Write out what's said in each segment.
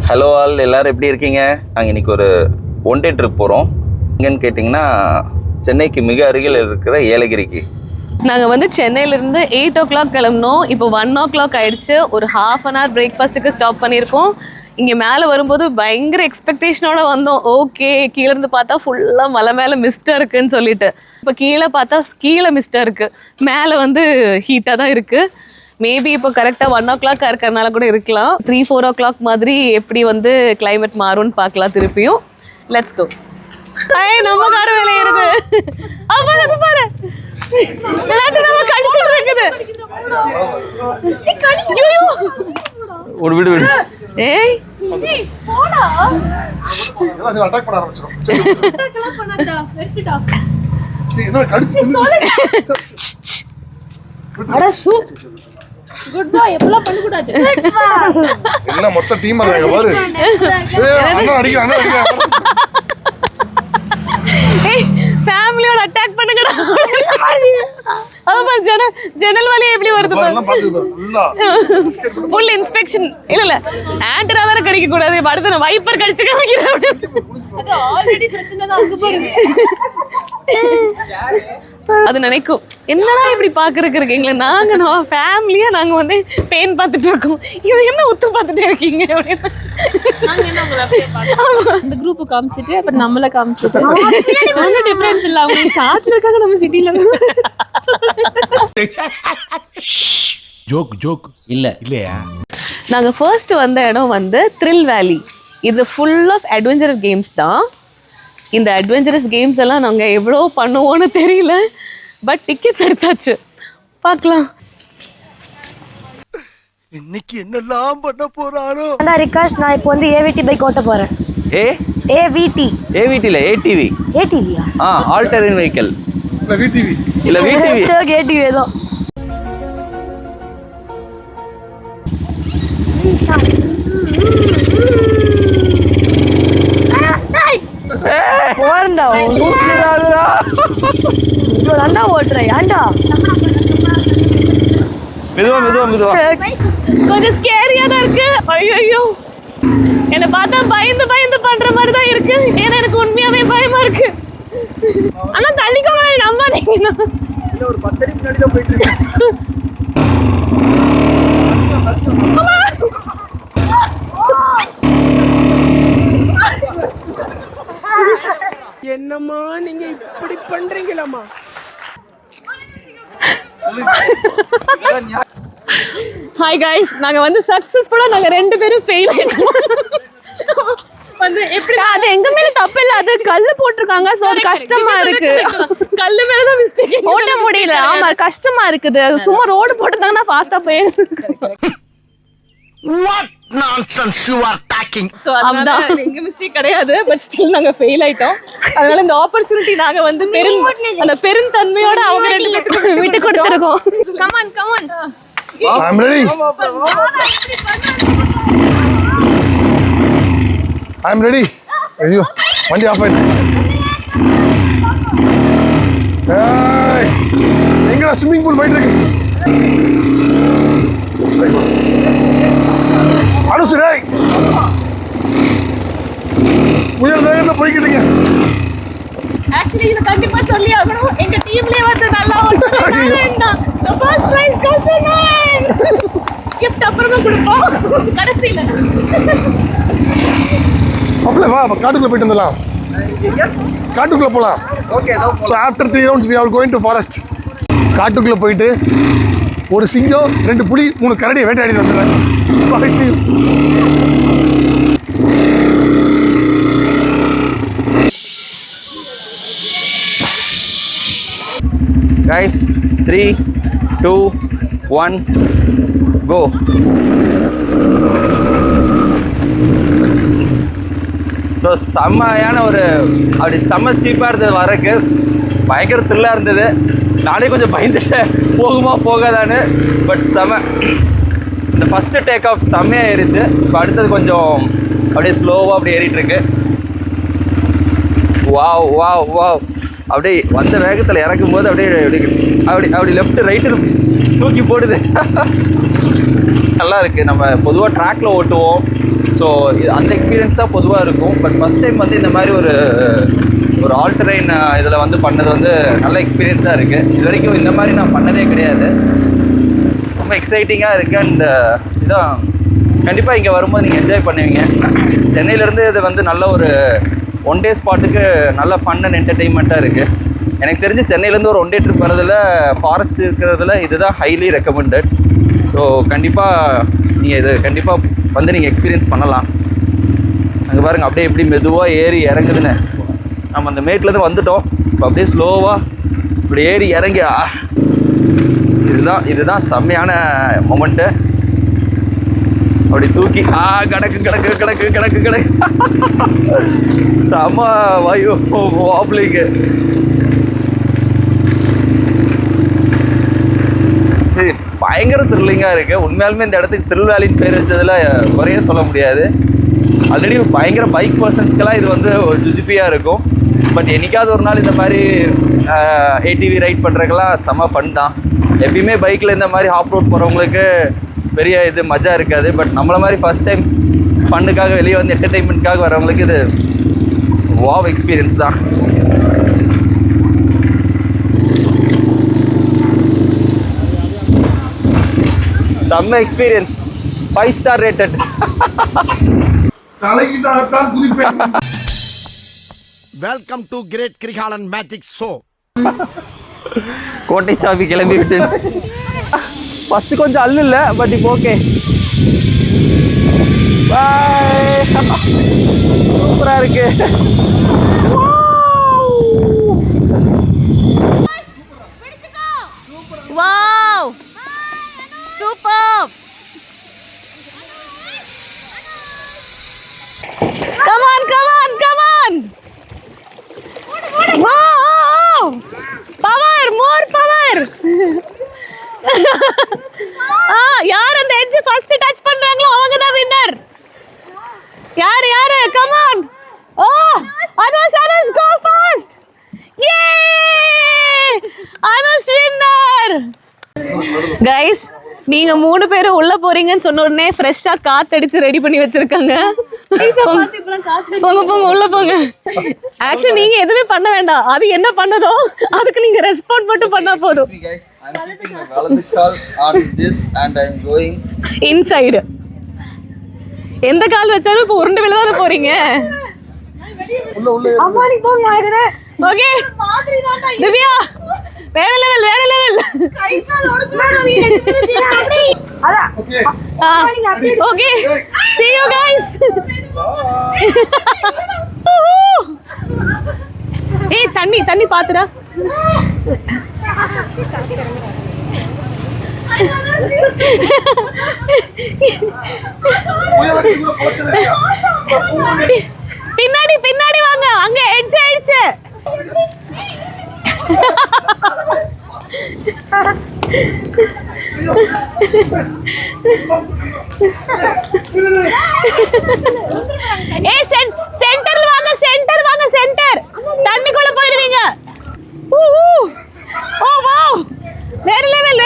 Hello all, எல்லோரும் எப்படி இருக்கீங்க? நாங்கள் இன்றைக்கி ஒரு ஒன் டே ட்ரிப் போகிறோம். எங்கன்னு கேட்டிங்கன்னா சென்னைக்கு மிக அருகில் இருக்கிற ஏலகிரிக்கு. நாங்கள் வந்து சென்னையிலேருந்து 8 o'clock கிளம்பினோம். இப்போ 1 o'clock ஆயிடுச்சு. ஒரு ½ an hour பிரேக்ஃபாஸ்ட்டுக்கு ஸ்டாப் பண்ணியிருக்கோம். இங்கே மேலே வரும்போது பயங்கர எக்ஸ்பெக்டேஷனோட வந்தோம். ஓகே, கீழேருந்து பார்த்தா ஃபுல்லாக மலை மேலே மிஸ்டாக இருக்குன்னு சொல்லிட்டு, இப்போ கீழே பார்த்தா கீழே மிஸ்டாக இருக்குது, மேலே வந்து ஹீட்டாக தான் இருக்குது. மேபி இப்போ கரெக்டாக 1 o'clock இருக்கிறதுனால கூட இருக்கலாம். 3-4 o'clock மாதிரி எப்படி வந்து கிளைமேட் மாறும்னு பார்க்கலாம். திருப்பியும் லெட்ஸ் கோ. நம்ம கார வேலை ஏறுது. அப்பா அது பாரு, எல்லாத்தையும் நம்ம கடிச்சிட்டு இருக்குது. ஒரு விடு விடு. ஏய் போடா, எல்லாம் அட்டாக் பண்ண ஆரம்பிச்சிரும். அட்டாக் பண்ணாதடா, வெட்டிடா. என்ன கடிச்சு அட சூப். குட் பாய், எப்பலாம் பண்ண கூடாது. என்ன மொத்த டீம் வராங்க பாரு. அண்ணா அடிக்குறாங்க, ஏய் ஃபேமிலியோட அட்டாக் பண்ணுங்கடா. அவன் ஜன்னல் வழியா எப்படி வருது பாரு. Full inspection. இல்ல ஆண்டரா தான கடிக்க கூடாது, அடுத்து நான் வைப்பர் கடிச்சு காமிக்கிறேன். அது ஆல்ரெடி பிரச்சனை தான் அங்க பாருங்க. அது நினைக்கும், என்னடா இப்படி பாக்குறதுக்கு இருக்கீங்களா, நாங்க ஃபேமிலியா நாங்க வந்து பெயின் பார்த்துட்டு இருக்கோம், இது என்ன உத்து பார்த்துட்டே இருக்கீங்க அப்படின்னு. அந்த குரூப் காமிச்சிட்டு அப்புறம் நம்மள காமிச்சிட்டு ஒன்னும் டிஃபரன்ஸ் இல்ல. அவங்க காட்டுல இருக்காங்க, நம்ம சிட்டில. ஜோக் ஜோக் இல்ல இல்லையா. நாங்க ஃபர்ஸ்ட் வந்த இடம் வந்து த்ரில் வேலி. இது ஃபுல் ஆஃப் அட்வென்ச்சரஸ் கேம்ஸ் தான். இந்த அட்வென்ச்சரஸ் கேம்ஸ் எல்லாம் நாங்கள் எவ்வளோ பண்ணுவோன்னு தெரியல, பட் டிக்கெட்ஸ் எடுத்தாச்சு, பார்க்கலாம். இன்னைக்கு என்னெல்லாம் பண்ண போறாரோ. அண்ணா ரிகாஷ், நான் இப்போ வந்து ஏவிடி பைக் ஓட்ட போறேன். ஏவிடி இல்ல ஏடிவி. ஏடிவியா? All terrain vehicle. இல்ல விடிவி. இல்ல விடிவி. ஏடிவி ஏதோ. போறண்டா, அண்ணா ஓட்டுறேன். ஏன்டா மெதுவா. கொஞ்சம் ஸ்கேரியா தான் இருக்கு. ஐயோ, என்னை பார்த்தா பயந்து பண்ற மாதிரி தான் இருக்கு. ஏன்னா எனக்கு உண்மையாவே பயமா இருக்கு. ஆனா தள்ளிக்கோங்க, நம்பாதீங்க. ஒரு 10 அடி முன்னாடி தான் போயிட்டு இருக்கேன். என்னம்மா நீங்க இப்படி பண்றீங்களாமா? ஹாய் गाइस, நாங்க வந்து சக்சஸ்ஃபுல்லா நாங்க 2 பேரும் ஃபெயில் ஆயிட்டோம். வந்து எப்படி, அது எங்க மேல தப்பு இல்ல, அது கல்லு போட்டுருக்காங்க, சோ அது கஷ்டமா இருக்கு. கல்லு மேல தான் மிஸ்டேக், ஓட்ட முடியல. ஆமா கஷ்டமா இருக்குது. அது சும்மா ரோடு போட்டுட்டாங்கன்னா ஃபாஸ்டா போயிடும். What nonsense you are talking. So அதனால எங்க மிஸ்டேக் கிடையாது, பட் ஸ்டில் நாங்க ஃபெயில் ஆயிட்டோம். அதனால இந்த ஆப்பர்சூனிட்டி நாங்க வந்து அந்த பெருந்தன்மையோட அவங்க 2 பேருக்கு விட்டு கொடுத்துருக்கோம். Come on I'm ready. I'm ready. ஐயோ, வண்டி ஆஃப் ஆயிடுச்சு. ஏய், எங்கடா ஸ்விமிங் பூல் போயிட்டு இருக்கு? அனுசுரே, புயல் வேகத்துல போய்கிட்டீங்க. ஆக்சுவலி இது கண்டிப்பா சொல்லி ஆகணும். எங்க டீம்லயே வந்து நல்லா ஓடுறாங்க. The first prize goes to mine. Gift அப்புறமா கொடுப்போம் கடைசில. அப்பல வா, காட்டுக்குள்ள போயிட்டு வந்துடலாம். காட்டுக்குள்ள போலாம். Okay. So after 3 rounds we are going to forest. காட்டுக்குள்ள போயிட்டு ஒரு சிங்கம், 2 புலி, 3 கரடியை வேட்டையாடி வந்துடுறேன். Guys, 3, 2, 1, go. ஸோ செம்மையான ஒரு அப்படி செம்ம ஸ்டீப்பாக இருந்தது, வரக்கு பயங்கர த்ரில்லாக இருந்தது. நானே கொஞ்சம் பயந்துட்டேன், போகுமா போகாதான்னு. பட் செம்ம, இந்த ஃபஸ்ட்டு டேக் ஆஃப் செம்மையாக ஏறிச்சு. இப்போ அடுத்தது கொஞ்சம் அப்படியே ஸ்லோவாக அப்படி ஏறிட்டுருக்கு. வாவ் அப்படியே வந்த வேகத்தில் இறக்கும் போது அப்படியே லெஃப்ட் ரைட்டு தூக்கி போடுது. நல்லா இருக்குது. நம்ம பொதுவாக ட்ராக்ல ஓட்டுவோம், ஸோ அந்த எக்ஸ்பீரியன்ஸ் தான் பொதுவாக இருக்கும். பட் ஃபஸ்ட் டைம் வந்து இந்த மாதிரி ஒரு ஆல்டரைன் இதில் வந்து பண்ணது வந்து நல்ல எக்ஸ்பீரியன்ஸாக இருக்குது. இது வரைக்கும் இந்த மாதிரி நான் பண்ணதே கிடையாது. ரொம்ப எக்ஸைட்டிங்காக இருக்குது. அண்ட் இதான் கண்டிப்பாக இங்கே வரும்போது நீங்கள் என்ஜாய் பண்ணுவீங்க. சென்னையிலேருந்து இது வந்து நல்ல ஒரு 1 டே ஸ்பாட்டுக்கு நல்ல ஃபன் அண்ட் என்டர்டெயின்மெண்ட்டாக இருக்குது. எனக்கு தெரிஞ்சு சென்னையிலேருந்து ஒரு 1 டே ட்ரிப் வரதில் ஃபாரஸ்ட் இருக்கிறதுல இதுதான் ஹைலி ரெக்கமெண்டட். ஸோ கண்டிப்பாக நீங்கள் இது கண்டிப்பாக வந்து நீங்கள் எக்ஸ்பீரியன்ஸ் பண்ணலாம். அங்கே பாருங்கள் அப்படியே எப்படி மெதுவாக ஏறி இறங்குதுன்னு. நம்ம அந்த மேட்லேருந்து வந்துட்டோம். இப்போ அப்படியே ஸ்லோவாக இப்படி ஏறி இறங்கி இதுதான் செம்மையான மொமெண்ட்டு. அப்படி தூக்கி கிடக்கு செம வாயு வாப்லிங்கு. பயங்கர த்ரில்லிங்காக இருக்குது. உண்மையாலுமே இந்த இடத்துக்கு திருவேலின்னு பேர் வச்சதில் குறைய சொல்ல முடியாது. ஆல்ரெடி பயங்கர பைக் பர்சன்ஸ்க்கெல்லாம் இது வந்து ஒரு ஜுஜிப்பியாக இருக்கும். பட் என்னைக்காவது ஒரு நாள் இந்த மாதிரி ஏடிவி ரைட் பண்ணுறதுக்கெல்லாம் செம ஃபன் தான். எப்பயுமே பைக்கில் இந்த மாதிரி ஆஃப் ரோட் போகிறவங்களுக்கு பெரிய இது மஜா இருக்காது. பட் நம்மள மாதிரி ஃபஸ்ட் டைம் ஃபன்னுக்காக வெளியே வந்து என்டர்டெயின்மெண்ட்காக வரவங்களுக்கு இது வாவ் எக்ஸ்பீரியன்ஸ் தான். செம்ம experience, 5 star rated. Welcome to great Krikalan magic show. கோட்டை சாவி கிளம்பி விட்டு ஃபஸ்ட்டு கொஞ்சம் அல்லு இல்லை, பட் இப்போ ஓகே. பாய். சூப்பராக இருக்கு. Wow super. Come on wow power, more power. யார் அந்த எட்ஜ் ஃபர்ஸ்ட் டச் பண்றாங்களோ அவங்க தான் வின்னர். யாரு come on. Oh Anush go fast. Yay Anush winner. Guys நீங்க 3 பேரும் உள்ள போறீங்கன்னு சொன்ன உடனே ஃப்ரெஷ்ஷா காத்தடிச்சு ரெடி பண்ணி வச்சிருக்காங்க. போங்க உள்ள போங்க. ஆக்சுவலி நீங்க எதுவுமே பண்ண வேண்டாம். அது என்ன பண்ணதோ அதுக்கு நீங்க ரெஸ்பாண்ட் மட்டும் பண்ணா போதும். இன்சைடு எந்த கால் வச்சாலும் இப்போ உருண்டு விழ தானே போறீங்க. ஓகே திவ்யா வேற level. Okay see you guys. ஏய் தண்ணி பாத்துடா. பின்னாடி வாங்க, அங்க எட்ஜ் ஆயிடுச்சு. ஏய் சென்டர்ல வாங்க, சென்டர். தண்ணிக்குள்ள போயிடுவீங்க. ஓ வாவ் வேற level.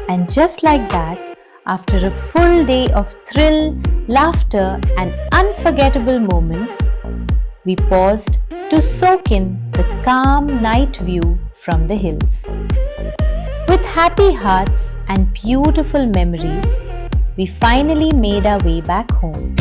And just like that, after a full day of thrill, laughter, and unforgettable moments, we paused to soak in the calm night view from the hills. With happy hearts and beautiful memories, we finally made our way back home.